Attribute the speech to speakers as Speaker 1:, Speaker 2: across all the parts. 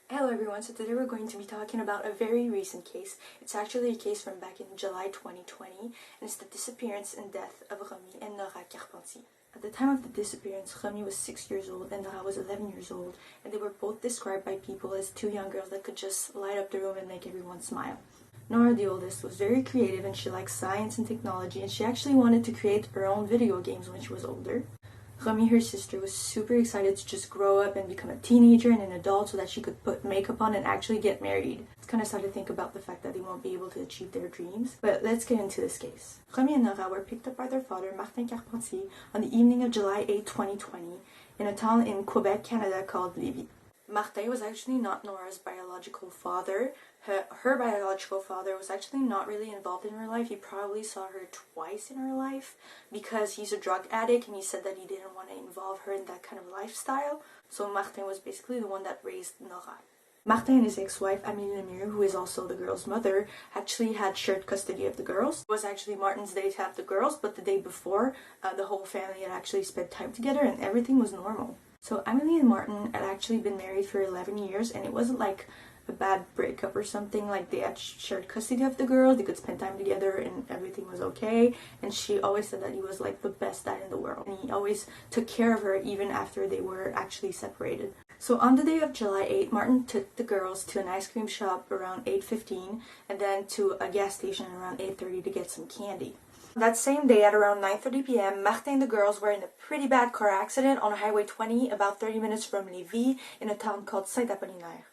Speaker 1: Hello everyone, so today we're going to be talking about a very recent case. It's actually a case from back in July 2020, and it's the disappearance and death of ROMY and NORAH Carpentier. At the time of the disappearance, ROMY was 6 years old and NORAH was 11 years old, and they were both described by people as two young girls that could just light up the room and make everyone smile. NORAH, the oldest, was very creative and she liked science and technology, and she actually wanted to create her own video games when she was older. ROMY, her sister, was super excited to just grow up and become a teenager and an adult so that she could put makeup on and actually get married. It's kind of sad to think about the fact that they won't be able to achieve their dreams. But let's get into this case. ROMY and NORAH were picked up by their father, Martin Carpentier, on the evening of July 8, 2020, in a town in Quebec, Canada called Lévis. Martin was actually not NORAH's biological father. Her biological father was actually not really involved in her life. He probably saw her twice in her life because he's a drug addict and he said that he didn't want to involve her in that kind of lifestyle. So Martin was basically the one that raised NORAH. Martin and his ex-wife, Amélie Lemieux, who is also the girl's mother, actually had shared custody of the girls. It was actually Martin's day to have the girls, but the day before, the whole family had actually spent time together and everything was normal. So Amélie and Martin had actually been married for 11 years, and it wasn't like a bad breakup or something. Like, they had shared custody of the girls, they could spend time together and everything was okay, and she always said that he was like the best dad in the world, and he always took care of her even after they were actually separated. So on the day of July 8, Martin took the girls to an ice cream shop around 8:15 and then to a gas station around 8:30 to get some candy. That same day at around 9:30 p.m., Martin and the girls were in a pretty bad car accident on Highway 20 about 30 minutes from Lévis in a town called Saint-Apollinaire.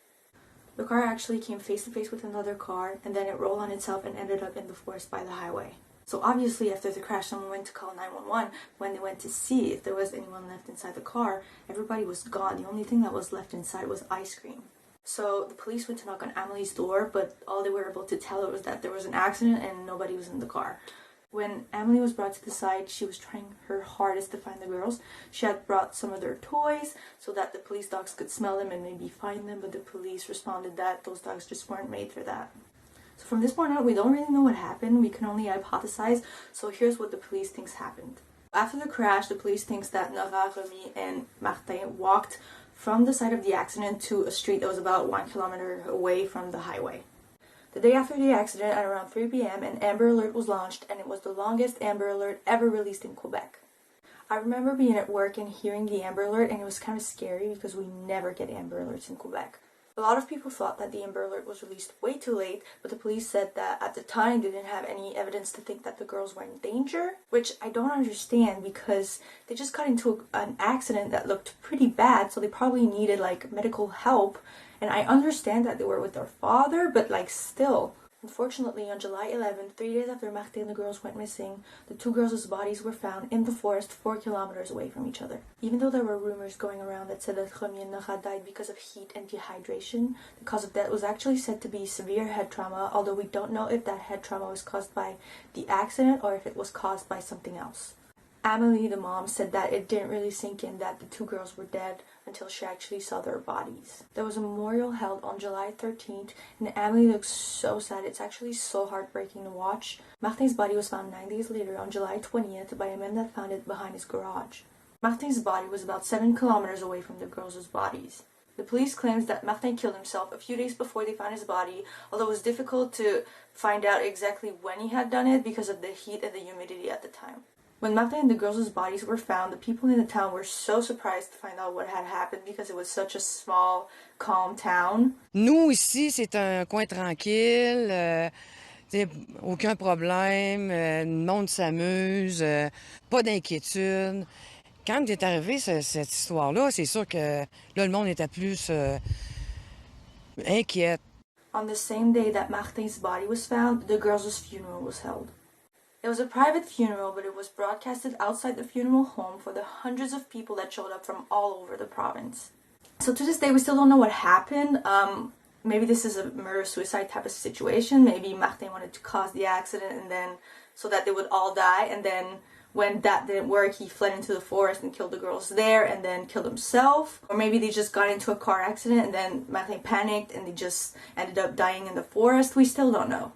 Speaker 1: The car actually came face to face with another car and then it rolled on itself and ended up in the forest by the highway. So obviously after the crash, someone went to call 911. When they went to see if there was anyone left inside the car, everybody was gone. The only thing that was left inside was ice cream. So the police went to knock on Amelie's door, but all they were able to tell her was that there was an accident and nobody was in the car. When Amélie was brought to the side, she was trying her hardest to find the girls. She had brought some of their toys so that the police dogs could smell them and maybe find them, but the police responded that those dogs just weren't made for that. So from this point on, we don't really know what happened. We can only hypothesize. So here's what the police thinks happened. After the crash, the police thinks that NORAH, ROMY, and Martin walked from the site of the accident to a street that was about 1 kilometer away from the highway. The day after the accident, at around 3 p.m., an Amber Alert was launched, and it was the longest Amber Alert ever released in Quebec. I remember being at work and hearing the Amber Alert, and it was kind of scary because we never get Amber Alerts in Quebec. A lot of people thought that the Amber Alert was released way too late, but the police said that at the time they didn't have any evidence to think that the girls were in danger, which I don't understand because they just got into an accident that looked pretty bad, so they probably needed like medical help. And I understand that they were with their father, but like still. Unfortunately, on July 11th, 3 days after Martin and the girls went missing, the two girls' bodies were found in the forest 4 kilometers away from each other. Even though there were rumors going around that said that ROMY and NORAH died because of heat and dehydration, the cause of death was actually said to be severe head trauma, although we don't know if that head trauma was caused by the accident or if it was caused by something else. Amélie, the mom, said that it didn't really sink in that the two girls were dead until she actually saw their bodies. There was a memorial held on July 13th, and Amélie looks so sad. It's actually so heartbreaking to watch. Martin's body was found 9 days later on July 20th by a man that found it behind his garage. Martin's body was about 7 kilometers away from the girls' bodies. The police claims that Martin killed himself a few days before they found his body, although it was difficult to find out exactly when he had done it because of the heat and the humidity at the time. When Martin and the girls' bodies were found, the people in the town were so surprised to find out what had happened because it was such a small, calm town.
Speaker 2: Nous, ici, c'est un coin tranquille, aucun problème, le monde s'amuse, pas d'inquiétude. Quand est arrivée cette histoire-là, c'est sûr que là, le monde était plus inquiet.
Speaker 1: On the same day that Martin's body was found, the girls' funeral was held. It was a private funeral, but it was broadcasted outside the funeral home for the hundreds of people that showed up from all over the province. So to this day, we still don't know what happened. Maybe this is a murder-suicide type of situation. Maybe Martin wanted to cause the accident and then so that they would all die, and then when that didn't work, he fled into the forest and killed the girls there and then killed himself. Or maybe they just got into a car accident and then Martin panicked and they just ended up dying in the forest. We still don't know.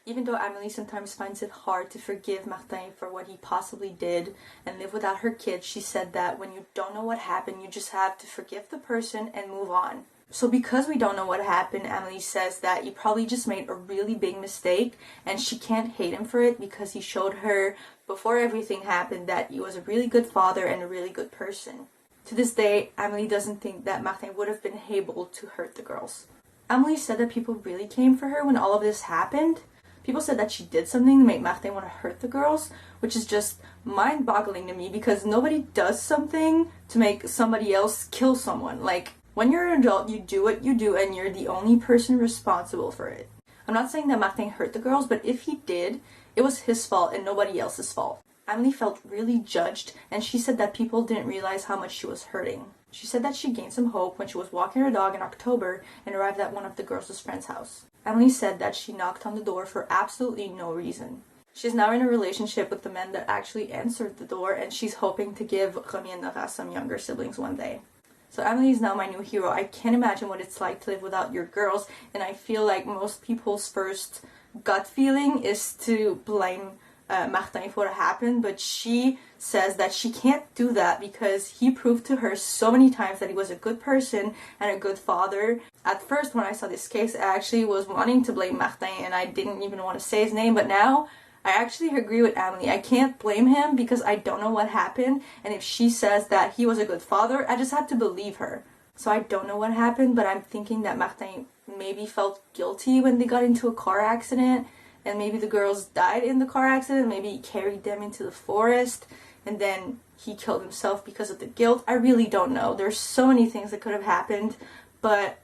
Speaker 1: Even though Amélie sometimes finds it hard to forgive Martin for what he possibly did and live without her kids, she said that when you don't know what happened, you just have to forgive the person and move on. So because we don't know what happened, Emily says that he probably just made a really big mistake and she can't hate him for it because he showed her before everything happened that he was a really good father and a really good person. To this day, Emily doesn't think that Martin would have been able to hurt the girls. Emily said that people really came for her when all of this happened. People said that she did something to make Martin want to hurt the girls, which is just mind-boggling to me because nobody does something to make somebody else kill someone. Like, when you're an adult, you do what you do and you're the only person responsible for it. I'm not saying that Martin hurt the girls, but if he did, it was his fault and nobody else's fault. Emily felt really judged and she said that people didn't realize how much she was hurting. She said that she gained some hope when she was walking her dog in October and arrived at one of the girls' friend's house. Emily said that she knocked on the door for absolutely no reason. She's now in a relationship with the man that actually answered the door and she's hoping to give ROMY and NORAH some younger siblings one day. So Emily is now my new hero. I can't imagine what it's like to live without your girls, and I feel like most people's first gut feeling is to blame Martin for what happened, but she says that she can't do that because he proved to her so many times that he was a good person and a good father. At first, when I saw this case, I actually was wanting to blame Martin and I didn't even want to say his name, but now I actually agree with Emily. I can't blame him because I don't know what happened, and if she says that he was a good father, I just have to believe her. So I don't know what happened, but I'm thinking that Martin maybe felt guilty when they got into a car accident, and maybe the girls died in the car accident, maybe he carried them into the forest, and then he killed himself because of the guilt. I really don't know. There's so many things that could have happened, but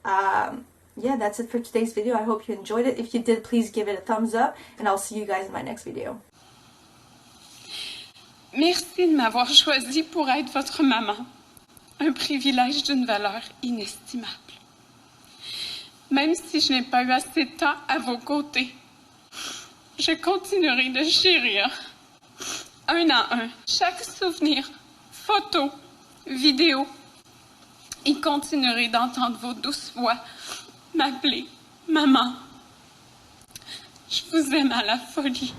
Speaker 1: yeah, that's it for today's video. I hope you enjoyed it. If you did, please give it a thumbs up, and I'll see you guys in my next video.
Speaker 3: Merci de m'avoir choisi pour être votre maman. Un privilège d'une valeur inestimable. Même si je n'ai pas eu assez de temps à vos côtés, je continuerai de chérir, un à un, chaque souvenir, photo, vidéo, et continuerai d'entendre vos douces voix m'appeler maman. Je vous aime à la folie.